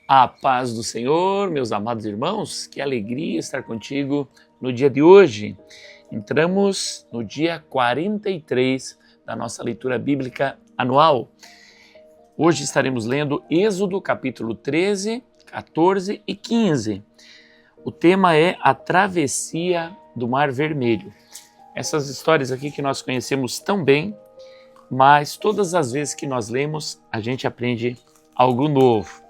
A paz do Senhor, meus amados irmãos, que alegria estar contigo no dia de hoje. Entramos no dia 43 da nossa leitura bíblica anual. Hoje estaremos lendo Êxodo capítulo 13, 14 e 15. O tema é a travessia do Mar Vermelho. Essas histórias aqui que nós conhecemos tão bem, mas todas as vezes que nós lemos, a gente aprende algo novo.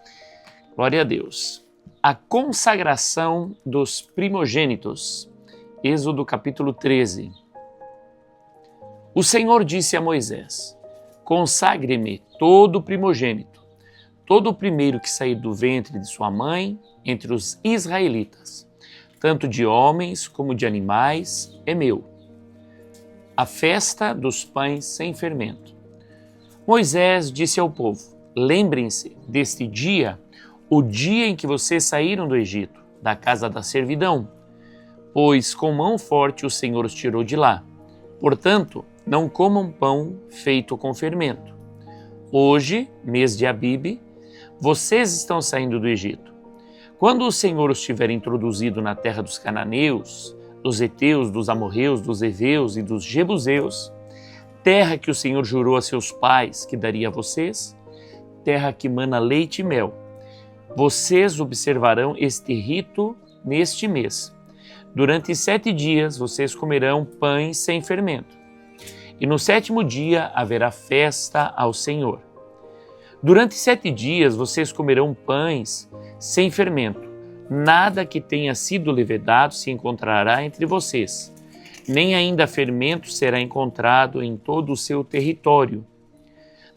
Glória a Deus. A consagração dos primogênitos. Êxodo capítulo 13. O Senhor disse a Moisés: consagre-me todo primogênito, todo o primeiro que sair do ventre de sua mãe, entre os israelitas, tanto de homens como de animais, é meu. A festa dos pães sem fermento. Moisés disse ao povo: lembrem-se deste dia, o dia em que vocês saíram do Egito, da casa da servidão, pois com mão forte o Senhor os tirou de lá. Portanto, não comam pão feito com fermento. Hoje, mês de Abibe, vocês estão saindo do Egito. Quando o Senhor os tiver introduzido na terra dos cananeus, dos heteus, dos amorreus, dos heveus e dos jebuseus, terra que o Senhor jurou a seus pais que daria a vocês, terra que mana leite e mel, vocês observarão este rito neste mês. Durante 7 dias vocês comerão pães sem fermento. E no 7º dia haverá festa ao Senhor. Durante 7 dias vocês comerão pães sem fermento. Nada que tenha sido levedado se encontrará entre vocês, nem ainda fermento será encontrado em todo o seu território.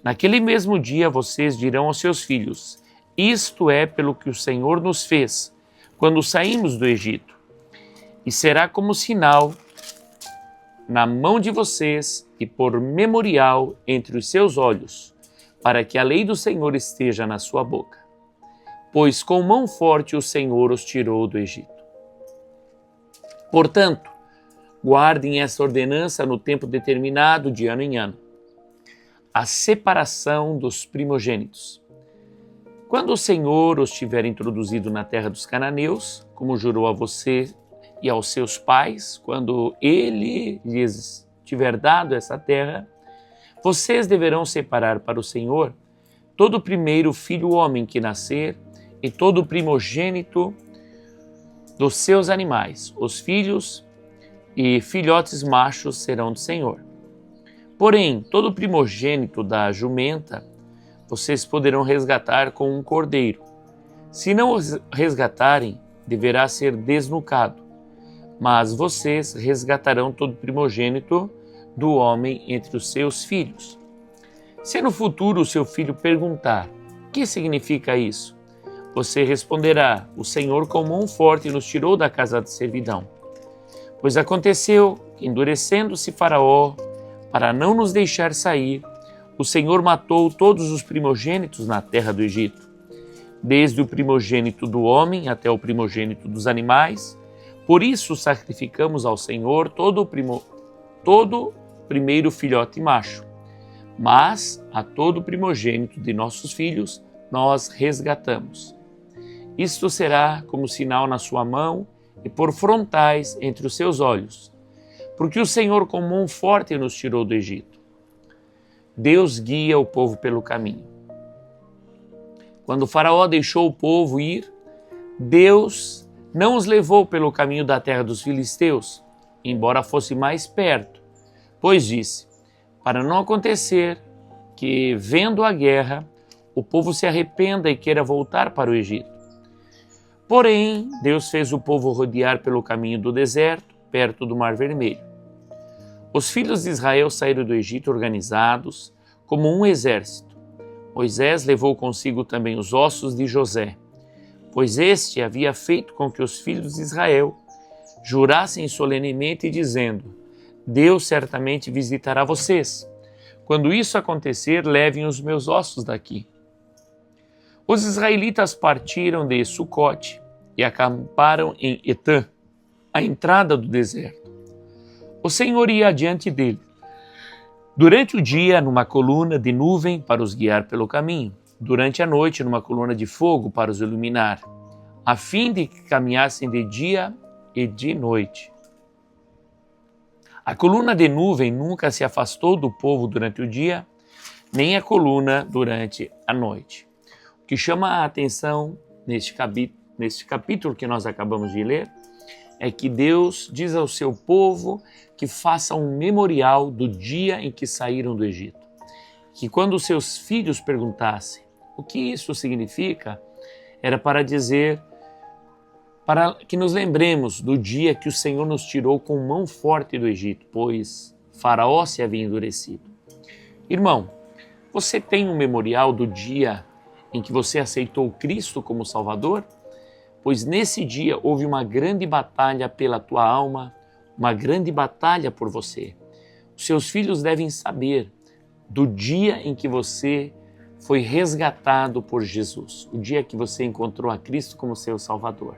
Naquele mesmo dia vocês dirão aos seus filhos: isto é pelo que o Senhor nos fez, quando saímos do Egito. E será como sinal na mão de vocês e por memorial entre os seus olhos, para que a lei do Senhor esteja na sua boca. Pois com mão forte o Senhor os tirou do Egito. Portanto, guardem essa ordenança no tempo determinado de ano em ano. A separação dos primogênitos. Quando o Senhor os tiver introduzido na terra dos cananeus, como jurou a você e aos seus pais, quando Ele lhes tiver dado essa terra, vocês deverão separar para o Senhor todo o primeiro filho homem que nascer e todo o primogênito dos seus animais. Os filhos e filhotes machos serão do Senhor. Porém, todo o primogênito da jumenta vocês poderão resgatar com um cordeiro. Se não os resgatarem, deverá ser desnucado. Mas vocês resgatarão todo primogênito do homem entre os seus filhos. Se no futuro o seu filho perguntar: o que significa isso? Você responderá: o Senhor com mão forte nos tirou da casa de servidão. Pois aconteceu que, endurecendo-se Faraó, para não nos deixar sair, o Senhor matou todos os primogênitos na terra do Egito, desde o primogênito do homem até o primogênito dos animais. Por isso sacrificamos ao Senhor todo primeiro filhote macho. Mas a todo primogênito de nossos filhos nós resgatamos. Isto será como sinal na sua mão e por frontais entre os seus olhos, porque o Senhor com mão forte nos tirou do Egito. Deus guia o povo pelo caminho. Quando o Faraó deixou o povo ir, Deus não os levou pelo caminho da terra dos filisteus, embora fosse mais perto, pois disse: para não acontecer que, vendo a guerra, o povo se arrependa e queira voltar para o Egito. Porém, Deus fez o povo rodear pelo caminho do deserto, perto do Mar Vermelho. Os filhos de Israel saíram do Egito organizados, como um exército. Moisés levou consigo também os ossos de José, pois este havia feito com que os filhos de Israel jurassem solenemente, dizendo: Deus certamente visitará vocês. Quando isso acontecer, levem os meus ossos daqui. Os israelitas partiram de Sucote e acamparam em Etã, à entrada do deserto. O Senhor ia adiante dele, durante o dia numa coluna de nuvem para os guiar pelo caminho, durante a noite numa coluna de fogo para os iluminar, a fim de que caminhassem de dia e de noite. A coluna de nuvem nunca se afastou do povo durante o dia, nem a coluna durante a noite. O que chama a atenção neste capítulo que nós acabamos de ler é que Deus diz ao seu povo que faça um memorial do dia em que saíram do Egito. Que quando os seus filhos perguntassem o que isso significa, era para dizer, para que nos lembremos do dia que o Senhor nos tirou com mão forte do Egito, pois Faraó se havia endurecido. Irmão, você tem um memorial do dia em que você aceitou Cristo como Salvador? Pois nesse dia houve uma grande batalha pela tua alma, uma grande batalha por você. Os seus filhos devem saber do dia em que você foi resgatado por Jesus, o dia que você encontrou a Cristo como seu Salvador.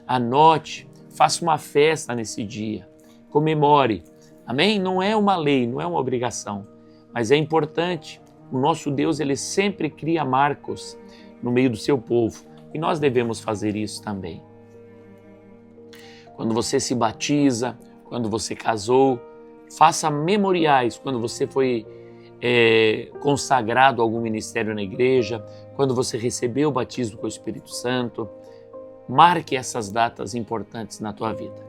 Anote, faça uma festa nesse dia, comemore, amém? Não é uma lei, não é uma obrigação, mas é importante. O nosso Deus, ele sempre cria marcos no meio do seu povo e nós devemos fazer isso também. Quando você se batiza, quando você casou, faça memoriais quando você foi consagrado a algum ministério na igreja, quando você recebeu o batismo com o Espírito Santo. Marque essas datas importantes na tua vida.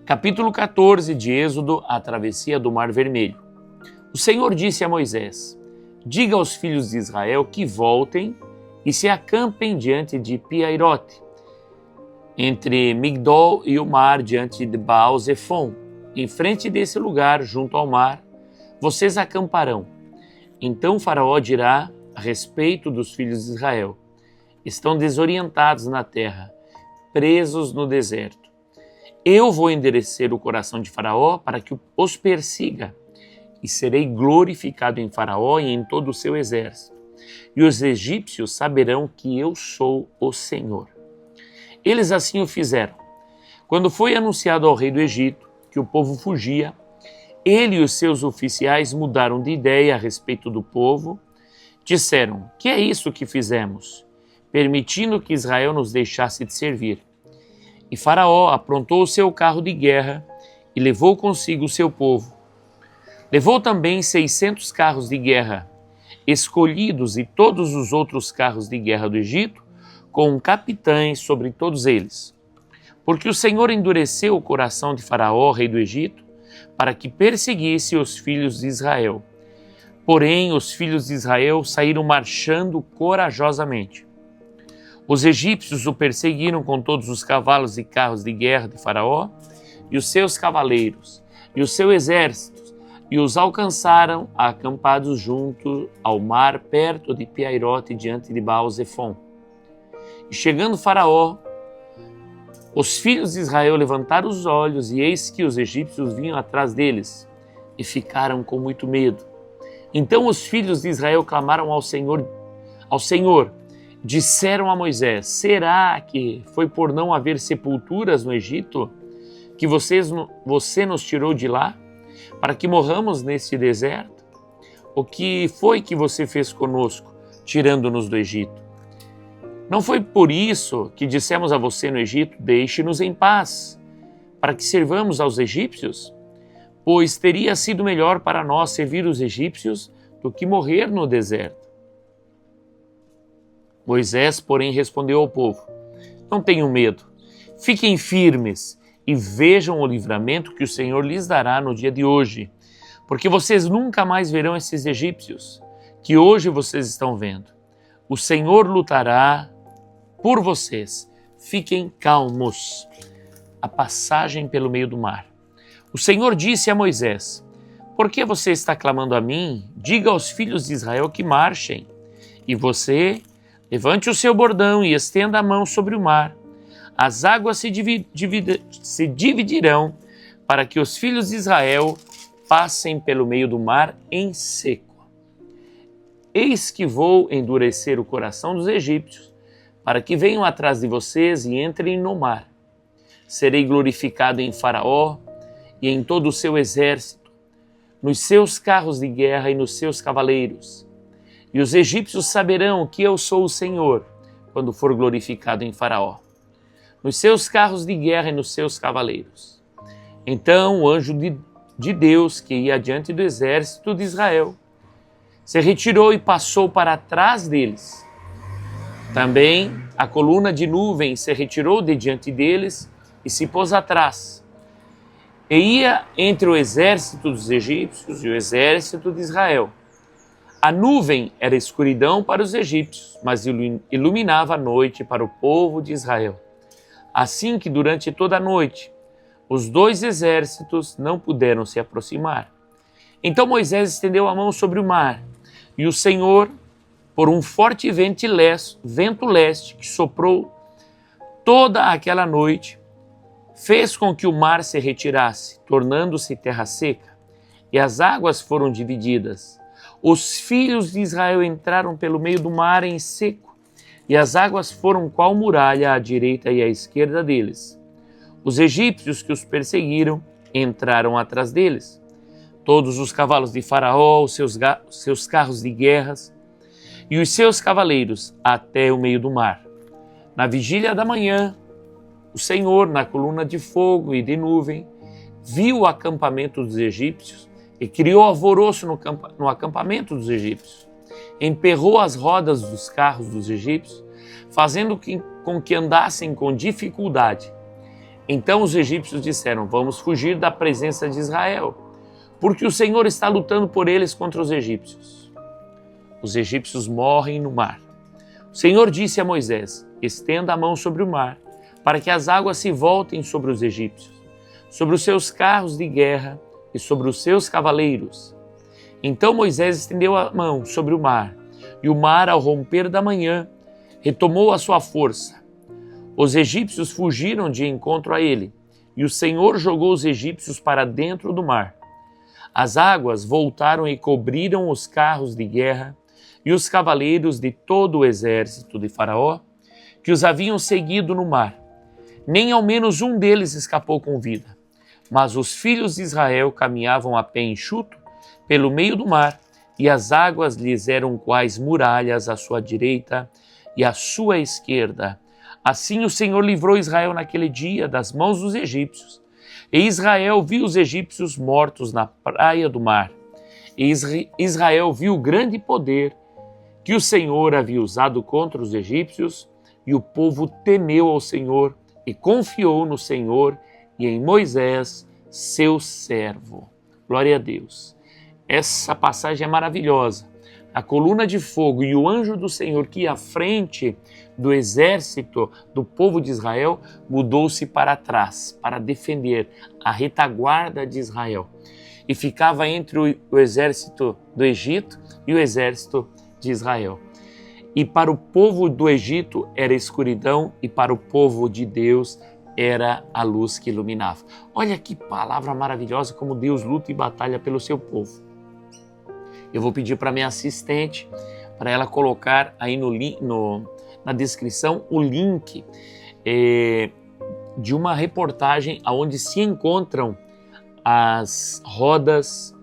Capítulo 14 de Êxodo, a travessia do Mar Vermelho. O Senhor disse a Moisés: diga aos filhos de Israel que voltem e se acampem diante de Pi-Hahirote, entre Migdol e o mar, diante de Baal-Zephon. Em frente desse lugar, junto ao mar, vocês acamparão. Então Faraó dirá a respeito dos filhos de Israel: estão desorientados na terra, presos no deserto. Eu vou endurecer o coração de Faraó para que os persiga, e serei glorificado em Faraó e em todo o seu exército. E os egípcios saberão que eu sou o Senhor. Eles assim o fizeram. Quando foi anunciado ao rei do Egito que o povo fugia, ele e os seus oficiais mudaram de ideia a respeito do povo. Disseram: que é isso que fizemos, permitindo que Israel nos deixasse de servir? E Faraó aprontou o seu carro de guerra e levou consigo o seu povo. Levou também 600 carros de guerra, escolhidos, e todos os outros carros de guerra do Egito, com capitães sobre todos eles. Porque o Senhor endureceu o coração de Faraó, rei do Egito, para que perseguisse os filhos de Israel. Porém, os filhos de Israel saíram marchando corajosamente. Os egípcios o perseguiram com todos os cavalos e carros de guerra de Faraó, e os seus cavaleiros, e o seu exército, e os alcançaram acampados junto ao mar, perto de Pi-Hahirote, diante de Baal-Zephon. E chegando Faraó, os filhos de Israel levantaram os olhos, e eis que os egípcios vinham atrás deles, e ficaram com muito medo. Então os filhos de Israel clamaram ao Senhor, disseram a Moisés: será que foi por não haver sepulturas no Egito que você nos tirou de lá, para que morramos neste deserto? O que foi que você fez conosco, tirando-nos do Egito? Não foi por isso que dissemos a você no Egito: deixe-nos em paz, para que servamos aos egípcios? Pois teria sido melhor para nós servir os egípcios do que morrer no deserto. Moisés, porém, respondeu ao povo: não tenham medo, fiquem firmes e vejam o livramento que o Senhor lhes dará no dia de hoje, porque vocês nunca mais verão esses egípcios que hoje vocês estão vendo. O Senhor lutará por vocês. Fiquem calmos. A passagem pelo meio do mar. O Senhor disse a Moisés: por que você está clamando a mim? Diga aos filhos de Israel que marchem. E você, levante o seu bordão e estenda a mão sobre o mar. As águas se dividirão para que os filhos de Israel passem pelo meio do mar em seco. Eis que vou endurecer o coração dos egípcios, para que venham atrás de vocês e entrem no mar. Serei glorificado em Faraó e em todo o seu exército, nos seus carros de guerra e nos seus cavaleiros. E os egípcios saberão que eu sou o Senhor, quando for glorificado em Faraó, nos seus carros de guerra e nos seus cavaleiros. Então o anjo de Deus, que ia adiante do exército de Israel, se retirou e passou para trás deles. Também a coluna de nuvem se retirou de diante deles e se pôs atrás. E ia entre o exército dos egípcios e o exército de Israel. A nuvem era escuridão para os egípcios, mas iluminava a noite para o povo de Israel. Assim que durante toda a noite os dois exércitos não puderam se aproximar. Então Moisés estendeu a mão sobre o mar, e o Senhor, por um forte vento leste que soprou toda aquela noite, fez com que o mar se retirasse, tornando-se terra seca, e as águas foram divididas. Os filhos de Israel entraram pelo meio do mar em seco, e as águas foram qual muralha à direita e à esquerda deles. Os egípcios que os perseguiram entraram atrás deles. Todos os cavalos de Faraó, os seus carros de guerras e os seus cavaleiros até o meio do mar. Na vigília da manhã, o Senhor, na coluna de fogo e de nuvem, viu o acampamento dos egípcios e criou alvoroço no acampamento dos egípcios. Emperrou as rodas dos carros dos egípcios, fazendo com que andassem com dificuldade. Então os egípcios disseram: vamos fugir da presença de Israel, porque o Senhor está lutando por eles contra os egípcios. Os egípcios morrem no mar. O Senhor disse a Moisés: estenda a mão sobre o mar, para que as águas se voltem sobre os egípcios, sobre os seus carros de guerra e sobre os seus cavaleiros. Então Moisés estendeu a mão sobre o mar, e o mar, ao romper da manhã, retomou a sua força. Os egípcios fugiram de encontro a ele, e o Senhor jogou os egípcios para dentro do mar. As águas voltaram e cobriram os carros de guerra e os cavaleiros de todo o exército de Faraó, que os haviam seguido no mar. Nem ao menos um deles escapou com vida. Mas os filhos de Israel caminhavam a pé enxuto pelo meio do mar, e as águas lhes eram quais muralhas à sua direita e à sua esquerda. Assim o Senhor livrou Israel naquele dia das mãos dos egípcios. E Israel viu os egípcios mortos na praia do mar. E Israel viu o grande poder que o Senhor havia usado contra os egípcios, e o povo temeu ao Senhor e confiou no Senhor e em Moisés, seu servo. Glória a Deus. Essa passagem é maravilhosa. A coluna de fogo e o anjo do Senhor que ia à frente do exército do povo de Israel mudou-se para trás, para defender a retaguarda de Israel. E ficava entre o exército do Egito e o exército de Israel. E para o povo do Egito era escuridão, e para o povo de Deus era a luz que iluminava. Olha que palavra maravilhosa, como Deus luta e batalha pelo seu povo. Eu vou pedir para minha assistente, para ela colocar aí na descrição o link de uma reportagem onde se encontram as rodas,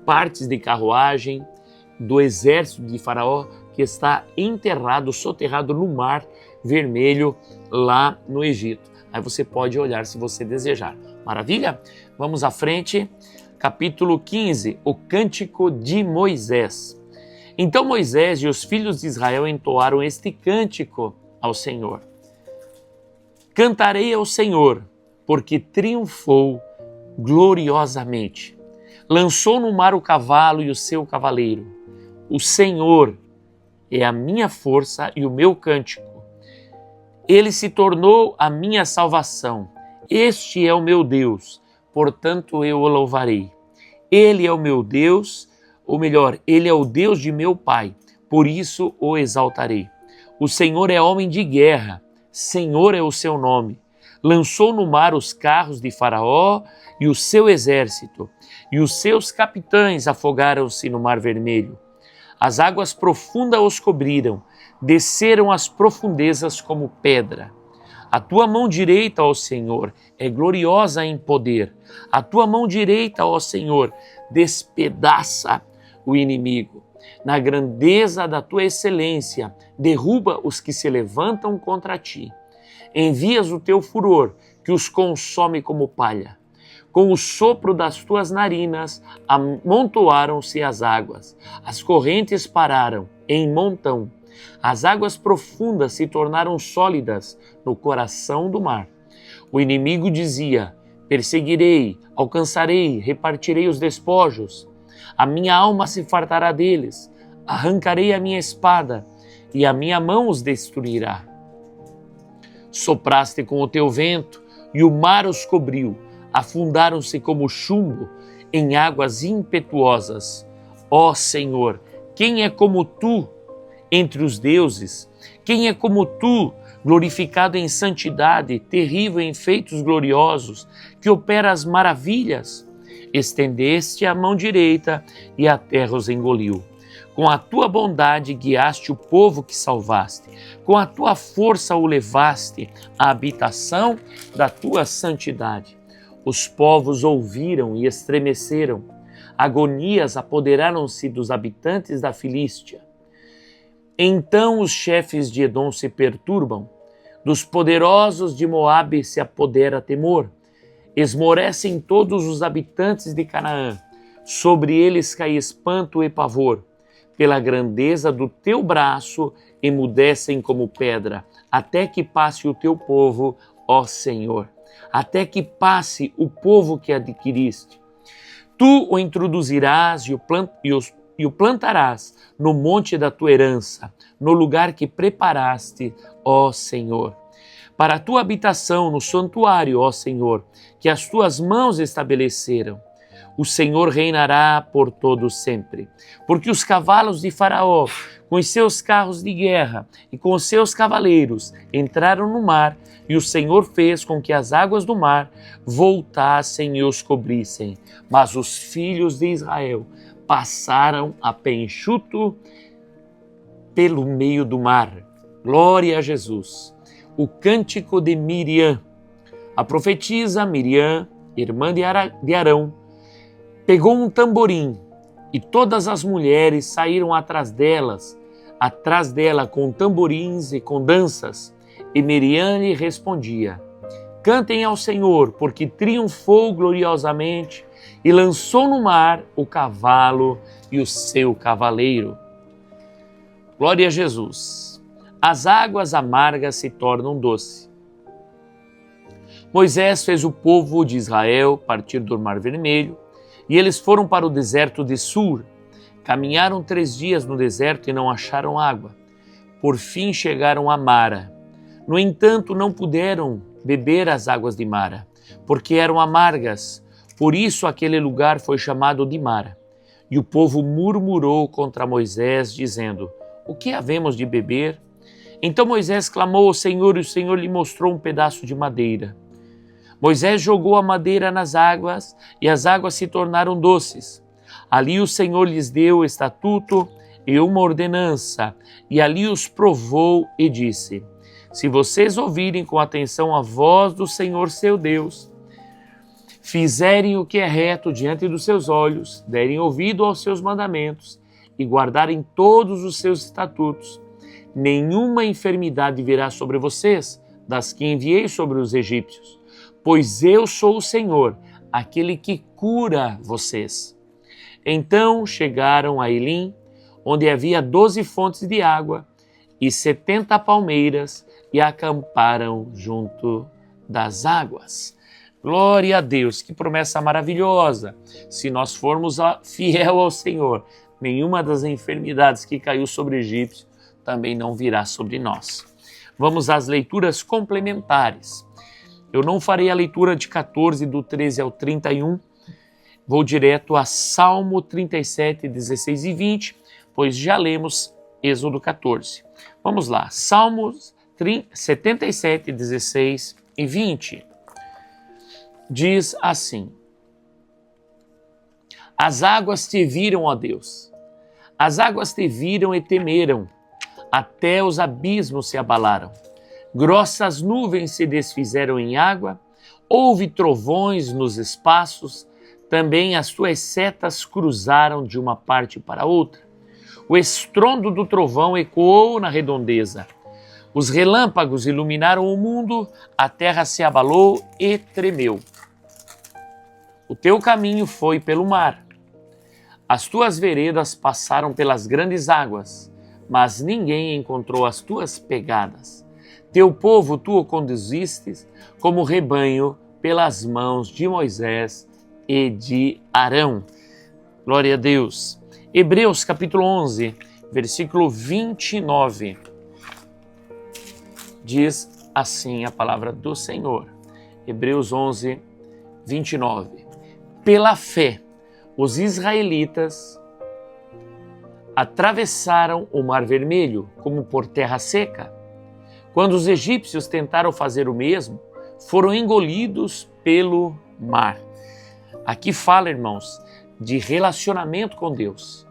partes de carruagem do exército de Faraó, que está enterrado, soterrado no Mar Vermelho, lá no Egito. Aí você pode olhar se você desejar. Maravilha? Vamos à frente. Capítulo 15, o Cântico de Moisés. Então Moisés e os filhos de Israel entoaram este cântico ao Senhor. Cantarei ao Senhor, porque triunfou gloriosamente. Lançou no mar o cavalo e o seu cavaleiro. O Senhor é a minha força e o meu cântico. Ele se tornou a minha salvação. Este é o meu Deus, portanto eu o louvarei. Ele é o meu Deus, ou melhor, Ele é o Deus de meu Pai, por isso o exaltarei. O Senhor é homem de guerra, Senhor é o seu nome. Lançou no mar os carros de Faraó e o seu exército, e os seus capitães afogaram-se no Mar Vermelho. As águas profundas os cobriram, desceram às profundezas como pedra. A tua mão direita, ó Senhor, é gloriosa em poder. A tua mão direita, ó Senhor, despedaça o inimigo. na grandeza da tua excelência, derruba os que se levantam contra ti. Envias o teu furor, que os consome como palha. Com o sopro das tuas narinas, amontoaram-se as águas. As correntes pararam em montão. As águas profundas se tornaram sólidas no coração do mar. O inimigo dizia: perseguirei, alcançarei, repartirei os despojos. A minha alma se fartará deles. Arrancarei a minha espada e a minha mão os destruirá. Sopraste com o teu vento e o mar os cobriu. Afundaram-se como chumbo em águas impetuosas. Ó Senhor, quem é como tu entre os deuses? Quem é como tu, glorificado em santidade, terrível em feitos gloriosos, que opera as maravilhas? Estendeste a mão direita e a terra os engoliu. Com a tua bondade guiaste o povo que salvaste. Com a tua força o levaste à habitação da tua santidade. Os povos ouviram e estremeceram. Agonias apoderaram-se dos habitantes da Filístia. Então os chefes de Edom se perturbam. Dos poderosos de Moabe se apodera temor. Esmorecem todos os habitantes de Canaã. Sobre eles cai espanto e pavor. Pela grandeza do teu braço, emudecem como pedra, até que passe o teu povo, ó Senhor, até que passe o povo que adquiriste. Tu o introduzirás e o plantarás no monte da tua herança, no lugar que preparaste, ó Senhor. Para a tua habitação no santuário, ó Senhor, que as tuas mãos estabeleceram. O Senhor reinará por todo sempre, porque os cavalos de Faraó, com os seus carros de guerra e com os seus cavaleiros, entraram no mar, e o Senhor fez com que as águas do mar voltassem e os cobrissem. Mas os filhos de Israel passaram a pé enxuto pelo meio do mar. Glória a Jesus. O cântico de Miriam. A profetisa Miriam, irmã de Arão, pegou um tamborim e todas as mulheres saíram atrás dela com tamborins e com danças. E Miriam lhe respondia: cantem ao Senhor, porque triunfou gloriosamente e lançou no mar o cavalo e o seu cavaleiro. Glória a Jesus. As águas amargas se tornam doce. Moisés fez o povo de Israel partir do Mar Vermelho, e eles foram para o deserto de Sur. Caminharam 3 dias no deserto e não acharam água. Por fim chegaram a Mara. No entanto, não puderam beber as águas de Mara, porque eram amargas. Por isso aquele lugar foi chamado de Mara. E o povo murmurou contra Moisés, dizendo: o que havemos de beber? Então Moisés clamou ao Senhor, e o Senhor lhe mostrou um pedaço de madeira. Moisés jogou a madeira nas águas, e as águas se tornaram doces. Ali o Senhor lhes deu o estatuto e uma ordenança, e ali os provou e disse: se vocês ouvirem com atenção a voz do Senhor seu Deus, fizerem o que é reto diante dos seus olhos, derem ouvido aos seus mandamentos e guardarem todos os seus estatutos, nenhuma enfermidade virá sobre vocês, das que enviei sobre os egípcios, pois eu sou o Senhor, aquele que cura vocês. Então chegaram a Elim, onde havia 12 fontes de água e 70 palmeiras, e acamparam junto das águas. Glória a Deus, que promessa maravilhosa! Se nós formos fiel ao Senhor, nenhuma das enfermidades que caiu sobre o egípcio também não virá sobre nós. Vamos às leituras complementares. Eu não farei a leitura de 14, do 13 ao 31, vou direto a Salmo 37, 16 e 20, pois já lemos Êxodo 14. Vamos lá, Salmos 77, 16 e 20. Diz assim: as águas te viram, ó Deus, as águas te viram e temeram, até os abismos se abalaram. Grossas nuvens se desfizeram em água, houve trovões nos espaços, também as tuas setas cruzaram de uma parte para outra. O estrondo do trovão ecoou na redondeza. Os relâmpagos iluminaram o mundo, a terra se abalou e tremeu. O teu caminho foi pelo mar. As tuas veredas passaram pelas grandes águas, mas ninguém encontrou as tuas pegadas. Teu povo tu o conduziste como rebanho pelas mãos de Moisés e de Arão. Glória a Deus. Hebreus capítulo 11, versículo 29. Diz assim a palavra do Senhor. Hebreus 11, 29. Pela fé, os israelitas atravessaram o Mar Vermelho como por terra seca. Quando os egípcios tentaram fazer o mesmo, foram engolidos pelo mar. Aqui fala, irmãos, de relacionamento com Deus.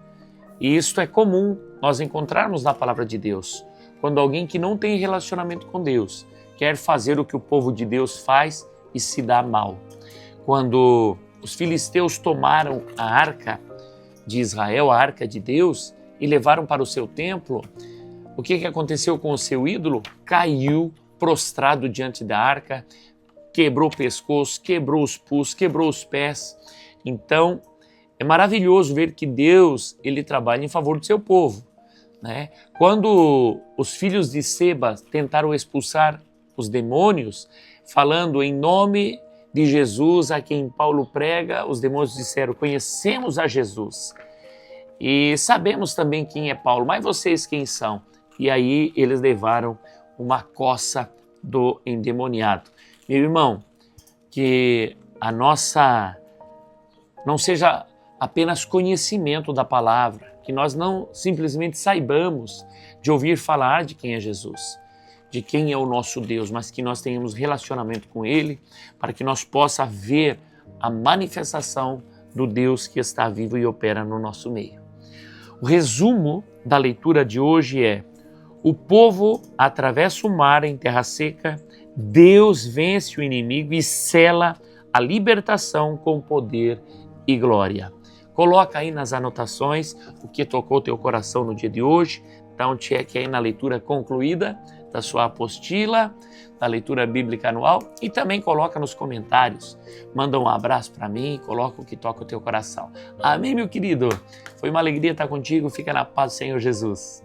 E isto é comum nós encontrarmos na palavra de Deus. Quando alguém que não tem relacionamento com Deus quer fazer o que o povo de Deus faz e se dá mal. Quando os filisteus tomaram a arca de Israel, a arca de Deus, e levaram para o seu templo, o que aconteceu com o seu ídolo? Caiu prostrado diante da arca, quebrou o pescoço, quebrou os pulsos, quebrou os pés. Então, é maravilhoso ver que Deus, ele trabalha em favor do seu povo, né? Quando os filhos de Seba tentaram expulsar os demônios, falando em nome de Jesus, a quem Paulo prega, os demônios disseram: conhecemos a Jesus e sabemos também quem é Paulo, mas vocês quem são? E aí eles levaram uma coça do endemoniado. Meu irmão, que a nossa não seja apenas conhecimento da palavra, que nós não simplesmente saibamos de ouvir falar de quem é Jesus, de quem é o nosso Deus, mas que nós tenhamos relacionamento com Ele, para que nós possa ver a manifestação do Deus que está vivo e opera no nosso meio. O resumo da leitura de hoje é: o povo atravessa o mar em terra seca, Deus vence o inimigo e sela a libertação com poder e glória. Coloca aí nas anotações o que tocou teu coração no dia de hoje, dá um check aí na leitura concluída da sua apostila, da leitura bíblica anual, e também coloca nos comentários. Manda um abraço para mim, coloca o que toca o teu coração. Amém, meu querido? Foi uma alegria estar contigo, fica na paz do Senhor Jesus.